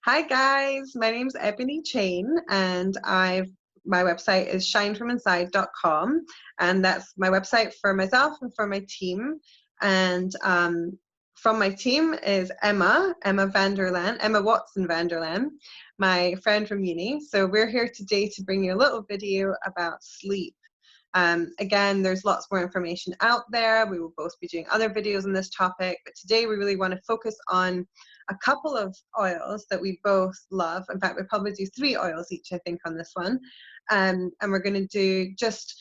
Hi guys, my name's Ebony Chain and my website is shinefrominside.com, and that's my website for myself and for my team. And from my team is Emma Watson Vanderland, my friend from uni. So we're here today to bring you a little video about sleep. Again, there's lots more information out there. We will both be doing other videos on this topic, but today we really want to focus on a couple of oils that we both love. In fact, we'll probably do 3 oils each, I think, on this one. And we're going to do just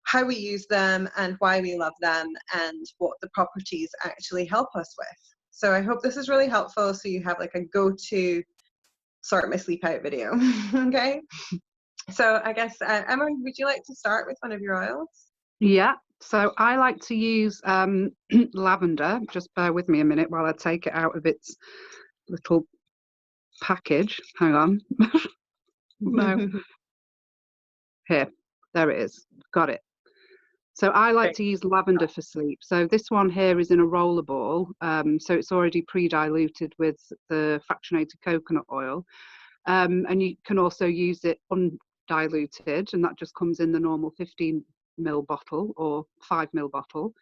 how we use them and why we love them and what the properties actually help us with. So I hope this is really helpful, so you have like a go-to sort my sleep out video. Okay. So I guess, Emma, would you like to start with one of your oils? Yeah, so I like to use lavender. Just bear with me a minute while I take it out of its little package. Hang on. No. Here, there it is. Got it. So I like to use lavender for sleep. So this one here is in a roller ball. So it's already pre-diluted with the fractionated coconut oil. And you can also use it undiluted, and that just comes in the normal 15ml bottle or 5ml bottle.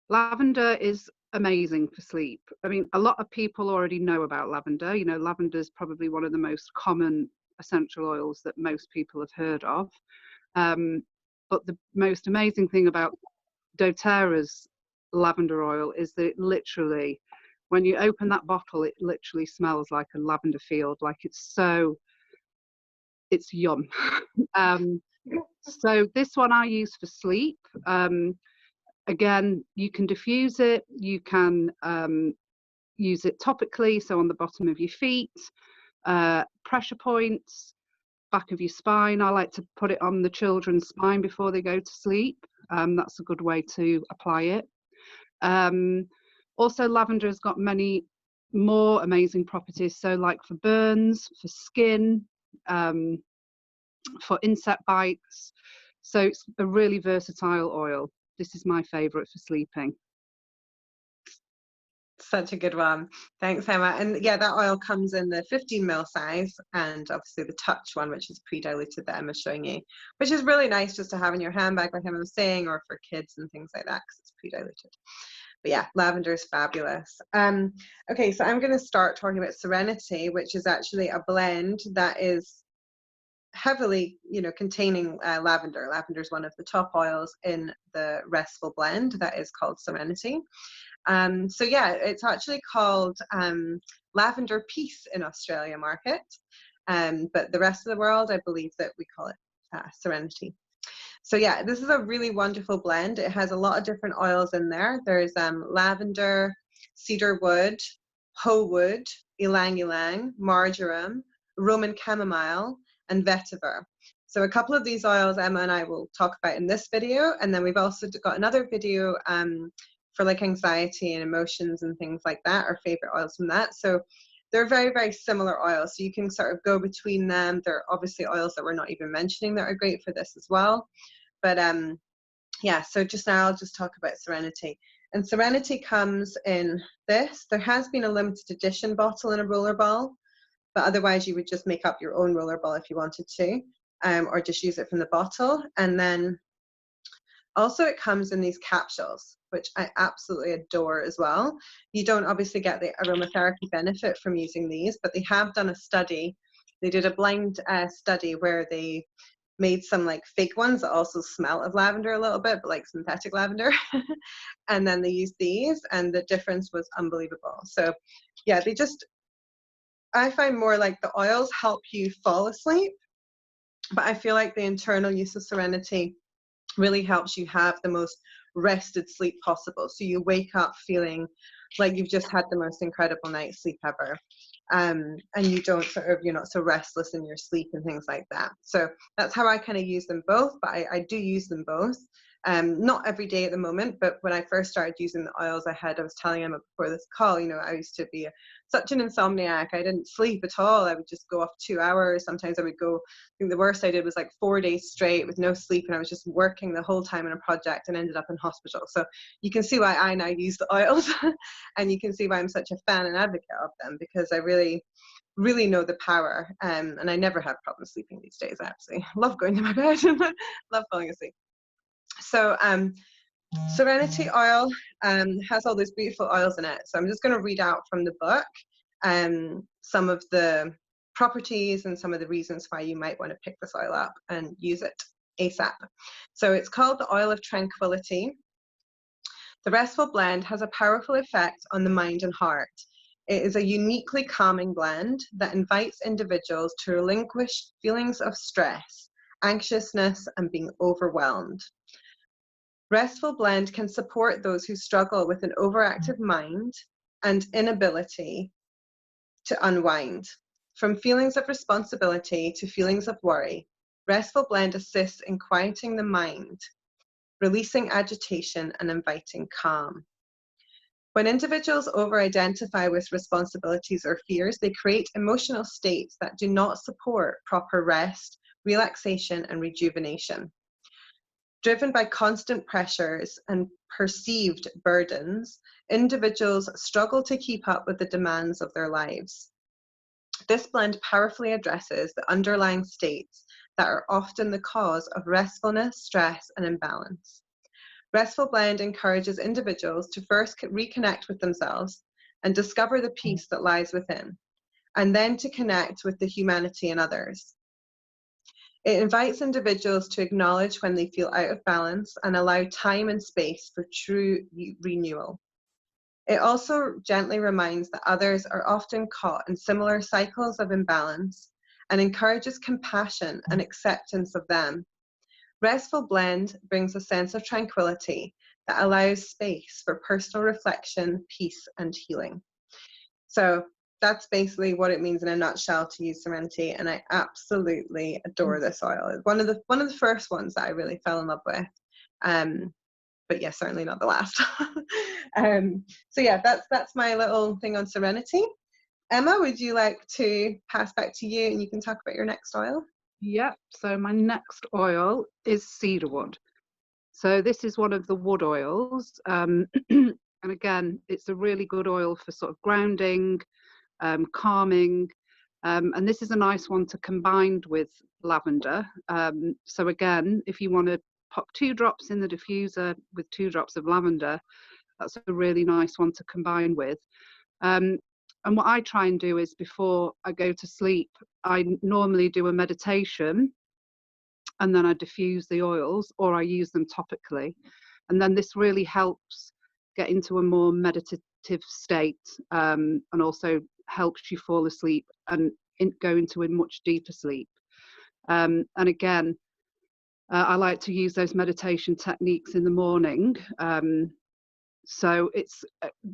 Lavender is amazing for sleep. I mean, a lot of people already know about lavender. You know, lavender is probably one of the most common essential oils that most people have heard of. But the most amazing thing about doTERRA's lavender oil is that it literally, when you open that bottle, it literally smells like a lavender field. Like it's yum. So this one I use for sleep. Again, you can diffuse it. You can use it topically, so on the bottom of your feet, pressure points, back of your spine. I like to put it on the children's spine before they go to sleep. That's a good way to apply it. Also, lavender has got many more amazing properties. So like for burns, for skin, for insect bites. So it's a really versatile oil. This is my favorite for sleeping. Such a good one. Thanks, Emma. And yeah, that oil comes in the 15ml size, and obviously the touch one, which is pre-diluted, that Emma's showing you, which is really nice just to have in your handbag, like Emma was saying, or for kids and things like that, because it's pre-diluted. But yeah, lavender is fabulous. Okay, so I'm going to start talking about Serenity, which is actually a blend that is heavily, containing lavender. Lavender is one of the top oils in the restful blend that is called Serenity. So yeah, it's actually called Lavender Peace in Australia market, but the rest of the world, I believe that we call it Serenity. So yeah, this is a really wonderful blend. It has a lot of different oils in there. There's lavender, cedar wood, ho wood, ylang ylang, marjoram, Roman chamomile, and vetiver. So a couple of these oils Emma and I will talk about in this video, and then we've also got another video for like anxiety and emotions and things like that, our favorite oils from that. So they're very, very similar oils. So you can sort of go between them. There are obviously oils that we're not even mentioning that are great for this as well. But yeah, so just now I'll just talk about Serenity. And Serenity comes in this. There has been a limited edition bottle in a roller ball, but otherwise you would just make up your own roller ball if you wanted to, or just use it from the bottle. And then also it comes in these capsules, which I absolutely adore as well. You don't obviously get the aromatherapy benefit from using these, but they have done a study. They did a blind study where they made some like fake ones that also smell of lavender a little bit, but like synthetic lavender. And then they used these, and the difference was unbelievable. So yeah, I find more like the oils help you fall asleep, but I feel like the internal use of Serenity really helps you have the most rested sleep possible. So you wake up feeling like you've just had the most incredible night's sleep ever. And you don't you're not so restless in your sleep and things like that. So that's how I kind of use them both, but I do use them both. Not every day at the moment, but when I first started using the oils I was telling Emma before this call, I used to be a such an insomniac. I didn't sleep at all. I would just go off 2 hours. Sometimes I would go, I think the worst I did was like 4 days straight with no sleep, and I was just working the whole time on a project and ended up in hospital. So you can see why I now use the oils and you can see why I'm such a fan and advocate of them, because I really know the power, and I never have problems sleeping these days. I absolutely love going to my bed and love falling asleep. So Serenity oil has all those beautiful oils in it. So I'm just going to read out from the book some of the properties and some of the reasons why you might want to pick this oil up and use it ASAP. So it's called the oil of tranquility. The restful blend has a powerful effect on the mind and heart. It is a uniquely calming blend that invites individuals to relinquish feelings of stress, anxiousness, and being overwhelmed. Restful blend can support those who struggle with an overactive mind and inability to unwind. From feelings of responsibility to feelings of worry, Restful blend assists in quieting the mind, releasing agitation, and inviting calm. When individuals over-identify with responsibilities or fears, they create emotional states that do not support proper rest, relaxation, and rejuvenation. Driven by constant pressures and perceived burdens, individuals struggle to keep up with the demands of their lives. This blend powerfully addresses the underlying states that are often the cause of restfulness, stress, and imbalance. Restful blend encourages individuals to first reconnect with themselves and discover the peace that lies within, and then to connect with the humanity in others. It invites individuals to acknowledge when they feel out of balance and allow time and space for true renewal. It also gently reminds that others are often caught in similar cycles of imbalance and encourages compassion and acceptance of them. Restful blend brings a sense of tranquility that allows space for personal reflection, peace, and healing. So that's basically what it means in a nutshell to use Serenity, and I absolutely adore this oil. It's one of the first ones that I really fell in love with, but yes, certainly not the last. So yeah, that's my little thing on Serenity. Emma, would you like to pass back to you, and you can talk about your next oil? Yep, so my next oil is cedarwood. So this is one of the wood oils, and again, it's a really good oil for sort of grounding, calming, and this is a nice one to combine with lavender. So again, if you want to pop 2 drops in the diffuser with 2 drops of lavender, that's a really nice one to combine with. And what I try and do is, before I go to sleep, I normally do a meditation, and then I diffuse the oils, or I use them topically. And then this really helps get into a more meditative state, and also helps you fall asleep and go into a much deeper sleep. And again, I like to use those meditation techniques in the morning. So it's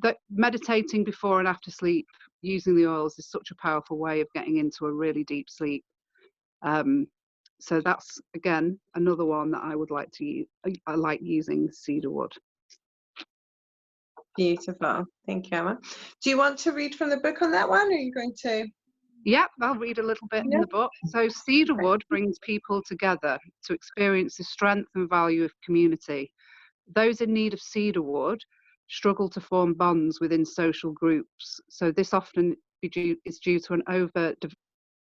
that meditating before and after sleep using the oils is such a powerful way of getting into a really deep sleep. So that's, again, another one that I would like to use. I like using cedarwood. Beautiful. Thank you, Emma. Do you want to read from the book on that one, or are you going to? Yeah, I'll read a little bit in the book. So cedarwood brings people together to experience the strength and value of community. Those in need of cedarwood struggle to form bonds within social groups. So this often is due to an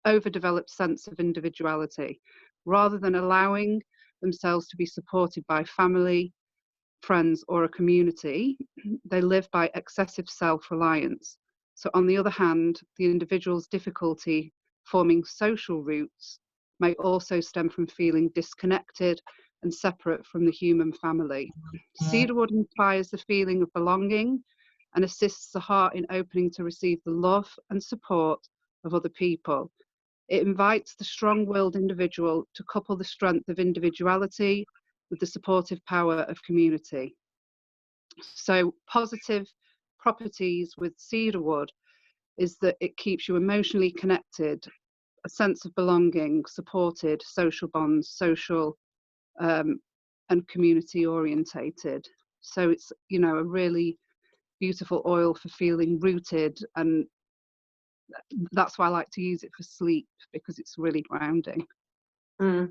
overdeveloped sense of individuality. Rather than allowing themselves to be supported by family, friends, or a community, they live by excessive self-reliance. So on the other hand, the individual's difficulty forming social roots may also stem from feeling disconnected and separate from the human family. Cedarwood inspires the feeling of belonging and assists the heart in opening to receive the love and support of other people. It invites the strong-willed individual to couple the strength of individuality with the supportive power of community. So positive properties with cedarwood is that it keeps you emotionally connected, a sense of belonging, supported, social bonds, social and community orientated. So it's, you know, a really beautiful oil for feeling rooted and that's why I like to use it for sleep, because it's really grounding. Mm.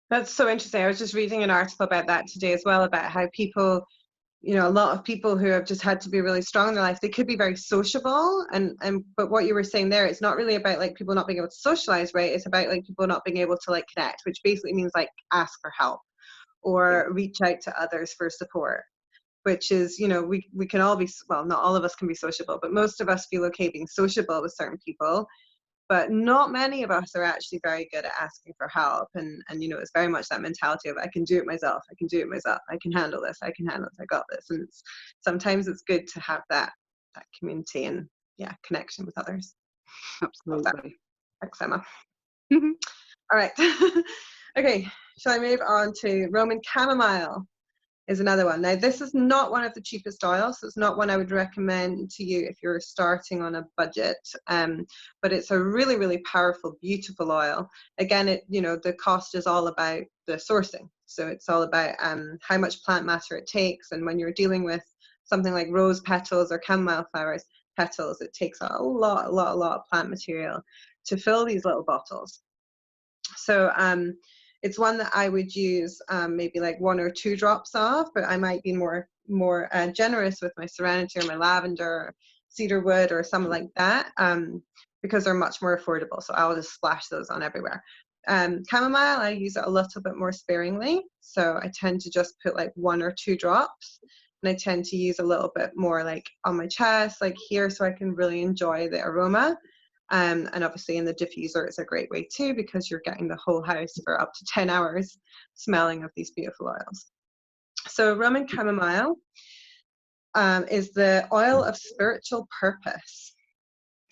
That's so interesting. I was just reading an article about that today as well, about how people, a lot of people who have just had to be really strong in their life, they could be very sociable, but what you were saying there, it's not really about like people not being able to socialize, right? It's about like people not being able to like connect, which basically means like ask for help or reach out to others for support, which is, we can all be, well, not all of us can be sociable, but most of us feel okay being sociable with certain people. But not many of us are actually very good at asking for help. And it's very much that mentality of, I can do it myself, I can do it myself, I can handle this, I can handle this, I got this. And sometimes it's good to have that community and connection with others. Absolutely. Thanks, Emma. All right. Okay, shall I move on to Roman chamomile? Is another one. Now, this is not one of the cheapest oils, so it's not one I would recommend to you if you're starting on a budget, but it's a really, really powerful, beautiful oil. Again, the cost is all about the sourcing. So it's all about how much plant matter it takes, and when you're dealing with something like rose petals or chamomile flowers petals, it takes a lot of plant material to fill these little bottles. So it's one that I would use maybe like 1 or 2 drops of, but I might be more generous with my serenity or my lavender or cedarwood or something like that, because they're much more affordable. So I'll just splash those on everywhere. Chamomile, I use it a little bit more sparingly. So I tend to just put like 1 or 2 drops. And I tend to use a little bit more like on my chest, like here, so I can really enjoy the aroma. And obviously in the diffuser, it's a great way too, because you're getting the whole house for up to 10 hours smelling of these beautiful oils. So Roman chamomile is the oil of spiritual purpose.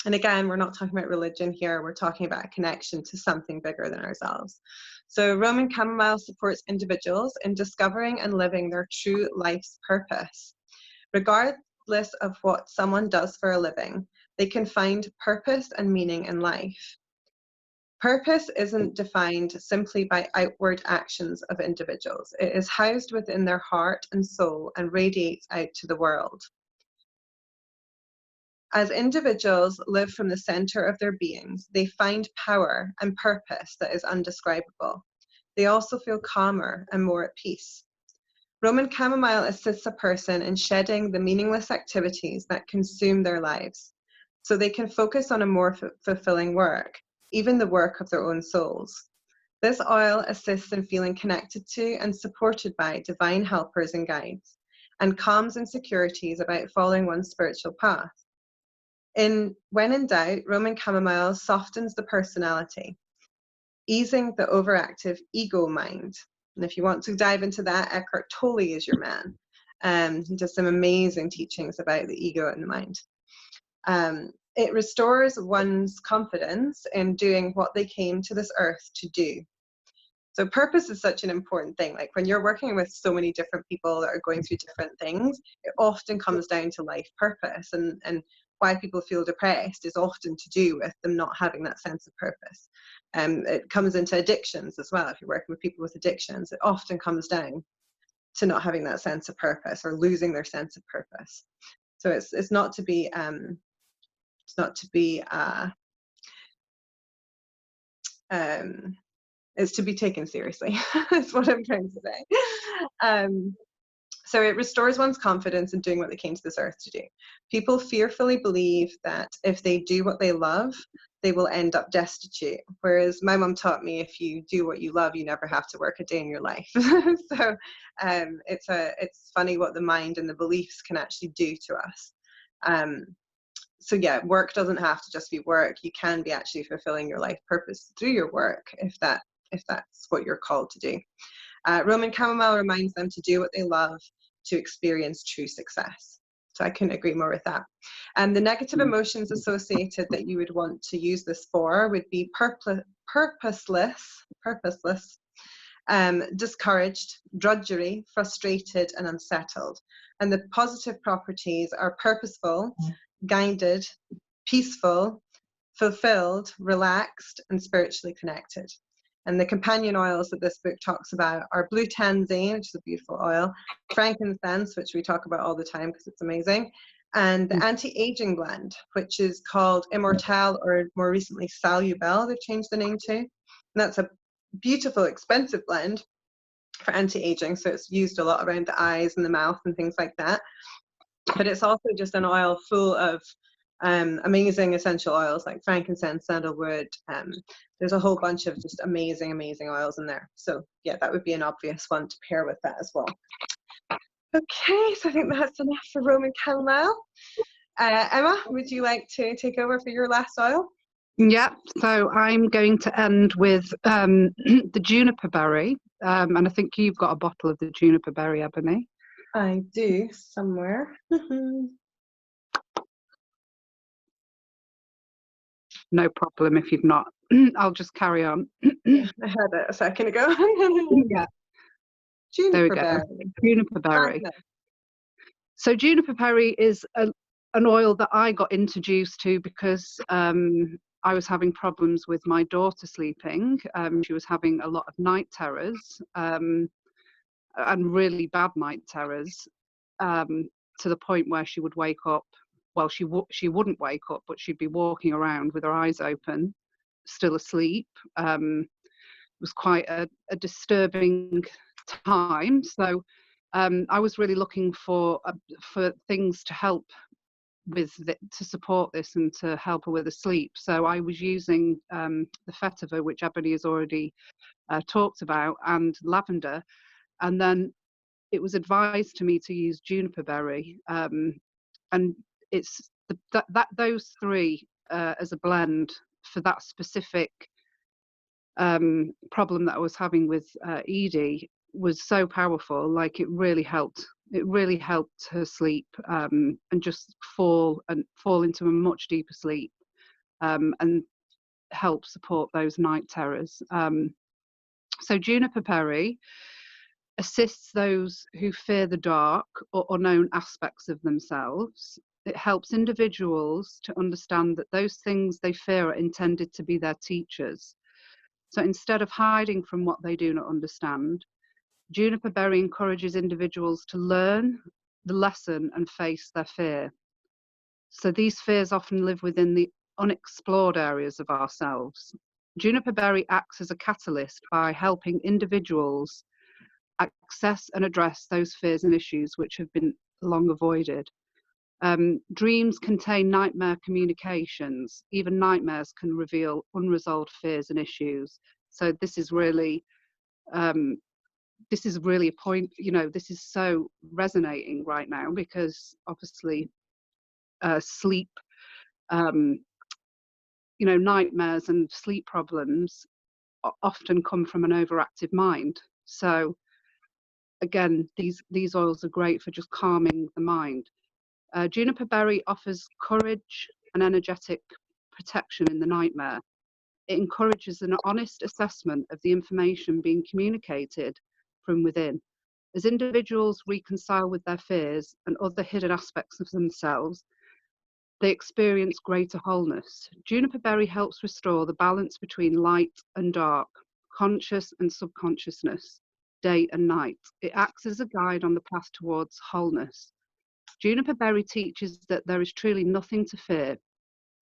And again, we're not talking about religion here. We're talking about a connection to something bigger than ourselves. So Roman chamomile supports individuals in discovering and living their true life's purpose. Regardless of what someone does for a living, they can find purpose and meaning in life. Purpose isn't defined simply by outward actions of individuals. It is housed within their heart and soul and radiates out to the world. As individuals live from the center of their beings, they find power and purpose that is undescribable. They also feel calmer and more at peace. Roman chamomile assists a person in shedding the meaningless activities that consume their lives, so they can focus on a more fulfilling work, even the work of their own souls. This oil assists in feeling connected to and supported by divine helpers and guides, and calms insecurities about following one's spiritual path. When in doubt, Roman chamomile softens the personality, easing the overactive ego mind. And if you want to dive into that, Eckhart Tolle is your man. He does some amazing teachings about the ego and the mind. It restores one's confidence in doing what they came to this earth to do. So purpose is such an important thing. Like when you're working with so many different people that are going through different things, it often comes down to life purpose. And why people feel depressed is often to do with them not having that sense of purpose. It comes into addictions as well. If you're working with people with addictions, it often comes down to not having that sense of purpose or losing their sense of purpose. So it's not to be it's to be taken seriously. That's what I'm trying to say. So it restores one's confidence in doing what they came to this earth to do. People fearfully believe that if they do what they love, they will end up destitute. Whereas my mom taught me, if you do what you love, you never have to work a day in your life. So it's funny what the mind and the beliefs can actually do to us. So yeah, work doesn't have to just be work. You can be actually fulfilling your life purpose through your work if that's what you're called to do. Roman chamomile reminds them to do what they love to experience true success. So I couldn't agree more with that. And the negative emotions associated that you would want to use this for would be purposeless, discouraged, drudgery, frustrated, and unsettled. And the positive properties are purposeful, guided, peaceful, fulfilled, relaxed, and spiritually connected. And the companion oils that this book talks about are blue tansy, which is a beautiful oil, frankincense, which we talk about all the time because it's amazing, and the anti-aging blend, which is called Immortelle, or more recently Salubel, they've changed the name to. And that's a beautiful, expensive blend for anti-aging. So it's used a lot around the eyes and the mouth and things like that. But it's also just an oil full of amazing essential oils like frankincense, sandalwood. There's a whole bunch of just amazing, amazing oils in there. So yeah, that would be an obvious one to pair with that as well. Okay, so I think that's enough for Roman chamomile. Emma, would you like to take over for your last oil? Yeah, so I'm going to end with the juniper berry, and I think you've got a bottle of the juniper berry, Ebony. I do, somewhere. No problem if you've not. I'll just carry on. Yeah, I had it a second ago. Yeah, Juniper there we go. berry. Juniper berry. So juniper berry is an oil that I got introduced to because I was having problems with my daughter sleeping. She was having a lot of night terrors, and really bad night terrors, to the point where she would wake up. Well, she wouldn't wake up, but she'd be walking around with her eyes open, still asleep. It was quite a disturbing time. So I was really looking for things to help to support this and to help her with the sleep. So I was using the vetiver, which Ebony has already talked about, and lavender, and then it was advised to me to use juniper berry, and it's those three as a blend for that specific problem that I was having with Edie was so powerful. Like it really helped her sleep, and just fall into a much deeper sleep, and help support those night terrors. So juniper berry assists those who fear the dark or unknown aspects of themselves. It helps individuals to understand that those things they fear are intended to be their teachers. So instead of hiding from what they do not understand, juniper berry encourages individuals to learn the lesson and face their fear. So these fears often live within the unexplored areas of ourselves. Juniper berry acts as a catalyst by helping individuals access and address those fears and issues which have been long avoided. Dreams contain nightmare communications. Even nightmares can reveal unresolved fears and issues. So this is really a point, this is so resonating right now, because obviously sleep, nightmares and sleep problems often come from an overactive mind. So again, these oils are great for just calming the mind. Juniper berry offers courage and energetic protection in the nightmare. It encourages an honest assessment of the information being communicated from within. As individuals reconcile with their fears and other hidden aspects of themselves, they experience greater wholeness. Juniper berry helps restore the balance between light and dark, conscious and subconsciousness, day and night. It acts as a guide on the path towards wholeness. Juniper berry teaches that there is truly nothing to fear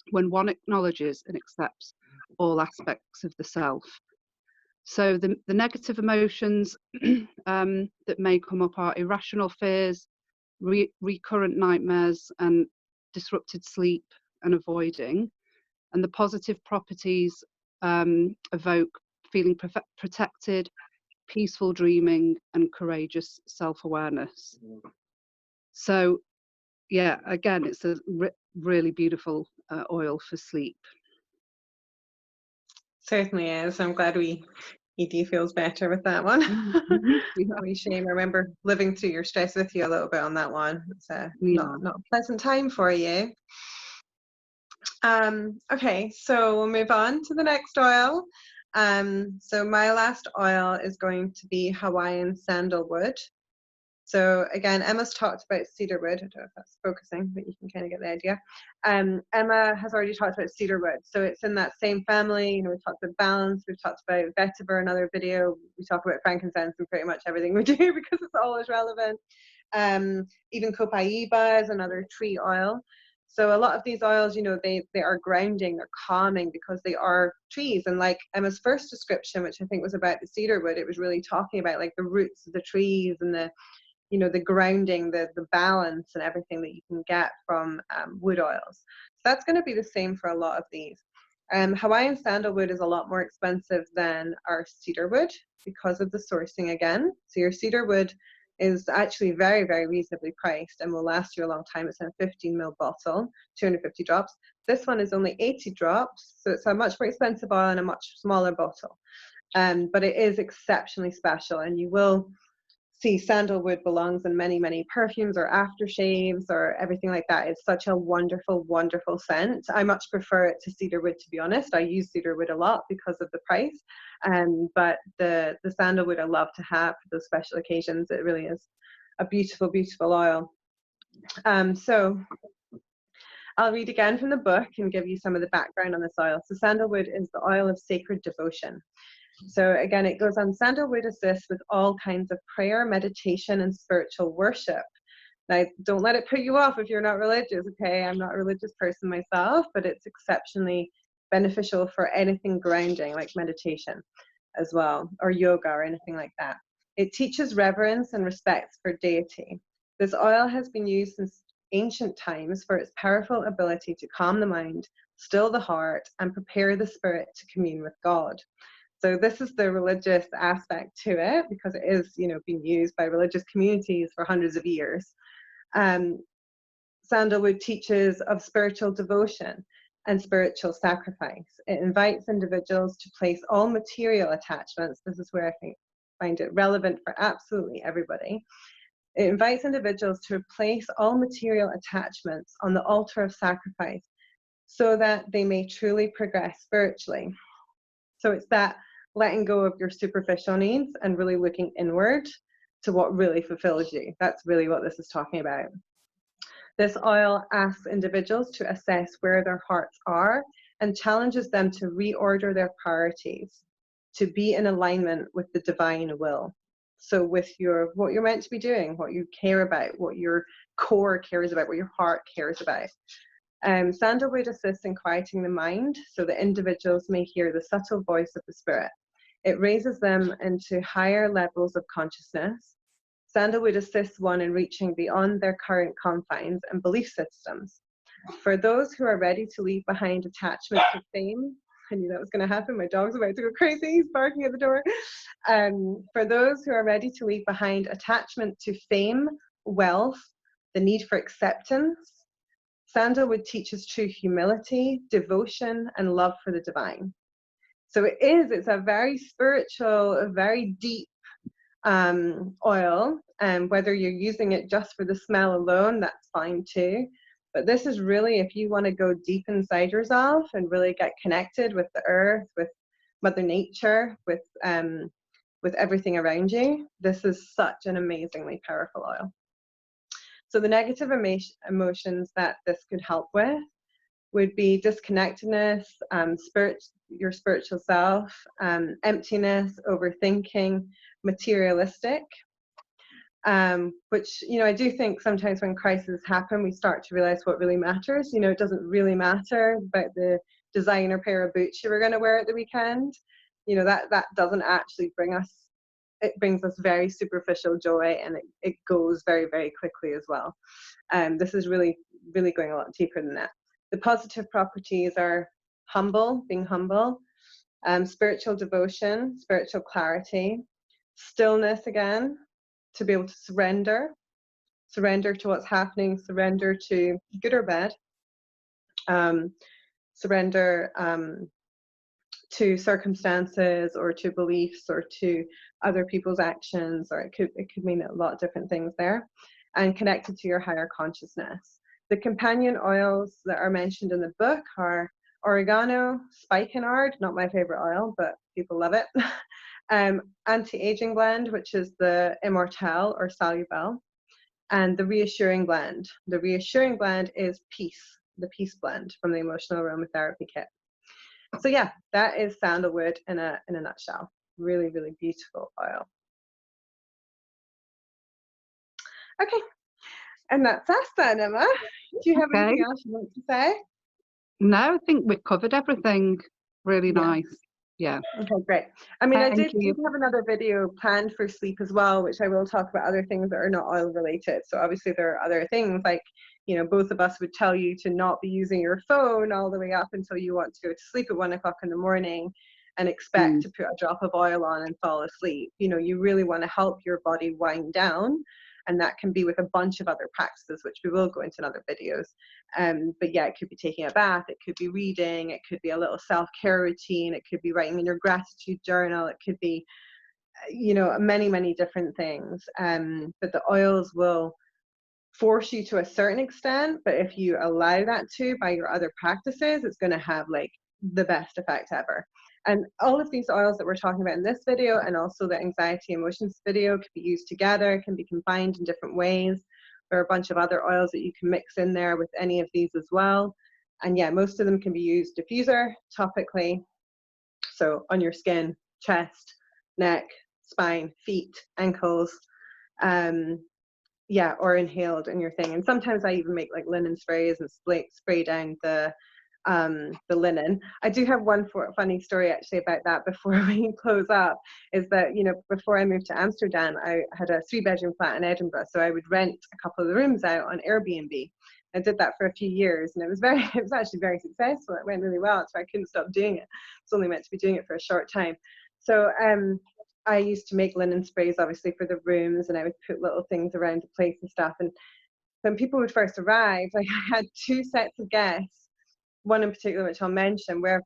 when one acknowledges and accepts all aspects of the self. So the negative emotions that may come up are irrational fears, recurrent nightmares, and disrupted sleep and avoiding. And the positive properties evoke feeling protected, peaceful dreaming, and courageous self-awareness. So yeah, again, it's a really beautiful oil for sleep. Certainly is. I'm glad Edie feels better with that one. Yeah. Shame. I remember living through your stress with you a little bit on that one. It's not a pleasant time for you. Okay, so we'll move on to the next oil. So my last oil is going to be Hawaiian sandalwood. So again, Emma's talked about cedarwood. I don't know if that's focusing, but you can kind of get the idea. Emma has already talked about cedarwood. So it's in that same family. We've talked about balance. We've talked about vetiver, another video. We talk about frankincense and pretty much everything we do because it's always relevant. Even copaiba is another tree oil. So a lot of these oils, you know, they are grounding, they're calming because they are trees. And like Emma's first description, which I think was about the cedar wood, it was really talking about like the roots of the trees and the, you know, the grounding, the balance and everything that you can get from wood oils. So that's going to be the same for a lot of these. Hawaiian sandalwood is a lot more expensive than our cedar wood because of the sourcing again. So your cedar wood is actually very, very reasonably priced and will last you a long time. It's in a 15 ml bottle, 250 drops. This one is only 80 drops, so it's a much more expensive oil in a much smaller bottle. But it is exceptionally special, and you will see sandalwood belongs in many, many perfumes or aftershaves or everything like that. It's such a wonderful, wonderful scent. I much prefer it to cedarwood, to be honest. I use cedarwood a lot because of the price. But the sandalwood I love to have for those special occasions. It really is a beautiful, beautiful oil. So I'll read again from the book and give you some of the background on this oil. So sandalwood is the oil of sacred devotion. So again, it goes on, sandalwood assists with all kinds of prayer, meditation, and spiritual worship. Now, don't let it put you off if you're not religious, okay? I'm not a religious person myself, but it's exceptionally beneficial for anything grounding, like meditation as well, or yoga or anything like that. It teaches reverence and respect for deity. This oil has been used since ancient times for its powerful ability to calm the mind, still the heart, and prepare the spirit to commune with God. So this is the religious aspect to it, because it is, you know, being used by religious communities for hundreds of years. Sandalwood teaches of spiritual devotion and spiritual sacrifice. It invites individuals to place all material attachments. This is where I find it relevant for absolutely everybody. It invites individuals to place all material attachments on the altar of sacrifice so that they may truly progress spiritually. So it's that letting go of your superficial needs and really looking inward to what really fulfills you. That's really what this is talking about. This oil asks individuals to assess where their hearts are and challenges them to reorder their priorities, to be in alignment with the divine will. So with what you're meant to be doing, what you care about, what your core cares about, what your heart cares about. Sandalwood assists in quieting the mind so that individuals may hear the subtle voice of the spirit. It raises them into higher levels of consciousness. Sandalwood assists one in reaching beyond their current confines and belief systems. For those who are ready to leave behind attachment to fame, I knew that was going to happen. My dog's about to go crazy. He's barking at the door. For those who are ready to leave behind attachment to fame, wealth, the need for acceptance, sandalwood teaches true humility, devotion, and love for the divine. So it's a very spiritual, a very deep oil, and whether you're using it just for the smell alone, that's fine too. But this is really, if you want to go deep inside yourself and really get connected with the earth, with Mother Nature, with everything around you, this is such an amazingly powerful oil. So the negative emotions that this could help with would be disconnectedness, your spiritual self, emptiness, overthinking, materialistic, which, you know, I do think sometimes when crises happen, we start to realize what really matters. You know, it doesn't really matter about the designer pair of boots you were going to wear at the weekend. You know, that doesn't actually bring us, it brings us very superficial joy, and it goes very, very quickly as well. This is really, really going a lot deeper than that. The positive properties are being humble, spiritual devotion, spiritual clarity, stillness again, to be able to surrender to what's happening, surrender to good or bad, surrender to circumstances or to beliefs or to other people's actions, or it could mean a lot of different things there, and connected to your higher consciousness. The companion oils that are mentioned in the book are oregano, spikenard, not my favorite oil, but people love it, anti-aging blend, which is the immortelle or salubelle, and the reassuring blend. The reassuring blend is peace, the peace blend from the emotional aromatherapy kit. So yeah, that is sandalwood in a nutshell. Really, really beautiful oil. Okay. And that's us then, Emma. Do you have Okay. anything else you want to say? No, I think we've covered everything. Really Yeah. nice. Yeah. Okay, great. I mean, I Thank did you. have another video planned for sleep as well, which I will talk about other things that are not oil related. So obviously there are other things like, you know, both of us would tell you to not be using your phone all the way up until you want to go to sleep at 1 o'clock in the morning and expect to put a drop of oil on and fall asleep. You know, you really want to help your body wind down. And that can be with a bunch of other practices, which we will go into in other videos. But yeah, it could be taking a bath, it could be reading, it could be a little self-care routine, it could be writing in your gratitude journal, it could be, you know, many, many different things. But the oils will force you to a certain extent, but if you allow that to by your other practices, it's going to have like the best effect ever. And all of these oils that we're talking about in this video and also the anxiety emotions video can be used together, can be combined in different ways. There are a bunch of other oils that you can mix in there with any of these as well. And yeah, most of them can be used diffuser, topically, so on your skin, chest, neck, spine, feet, ankles, yeah, or inhaled in your thing. And sometimes I even make like linen sprays and spray down the linen. I do have one funny story actually about that before we close up, is that, you know, before I moved to Amsterdam, I had a 3-bedroom flat in Edinburgh, so I would rent a couple of the rooms out on Airbnb. I did that for a few years, and it was actually very successful. It went really well, so I couldn't stop doing it. It's only meant to be doing it for a short time. So I used to make linen sprays, obviously, for the rooms, and I would put little things around the place and stuff. And when people would first arrive, like I had 2 sets of guests, one in particular, which I'll mention, where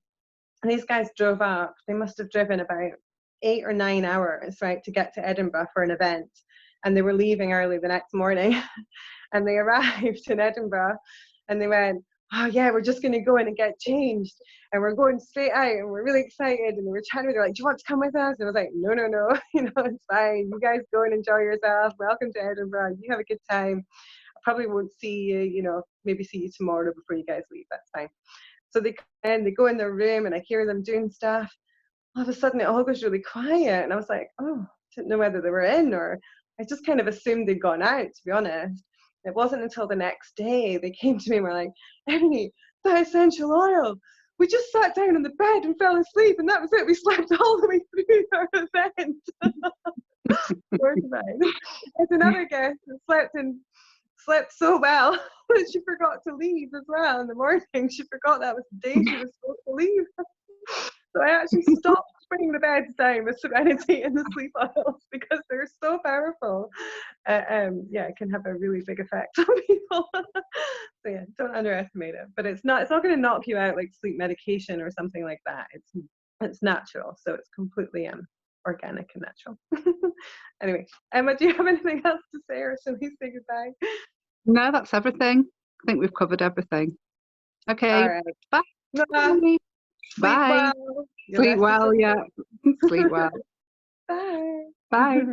these guys drove up. They must have driven about 8 or 9 hours, right, to get to Edinburgh for an event. And they were leaving early the next morning. And they arrived in Edinburgh and they went, oh yeah, we're just going to go in and get changed. And we're going straight out and we're really excited. And they were chatting, they were like, do you want to come with us? And I was like, no, you know, it's fine. You guys go and enjoy yourself. Welcome to Edinburgh. You have a good time. I probably won't see you, you know, maybe see you tomorrow before you guys leave. That's fine. So they come in, they go in their room and I hear them doing stuff. All of a sudden it all goes really quiet. And I was like, oh, didn't know whether they were in, or I just kind of assumed they'd gone out, to be honest. It wasn't until the next day they came to me and were like, Ebony, that essential oil, we just sat down on the bed and fell asleep and that was it. We slept all the way through our event. There's another guest who slept so well that she forgot to leave as well in the morning. She forgot that was the day she was supposed to leave. So I actually stopped putting the beds down with Serenity and the sleep oils because they're so powerful. Yeah, it can have a really big effect on people. So yeah, don't underestimate it. But it's not going to knock you out like sleep medication or something like that. It's natural, so it's completely organic and natural. Anyway, Emma, do you have anything else to say, or shall we say goodbye? No, that's everything. I think we've covered everything. Okay. All right. Bye. Bye. Bye. Well. Sleep well, yeah. Sleep well. Bye. Bye.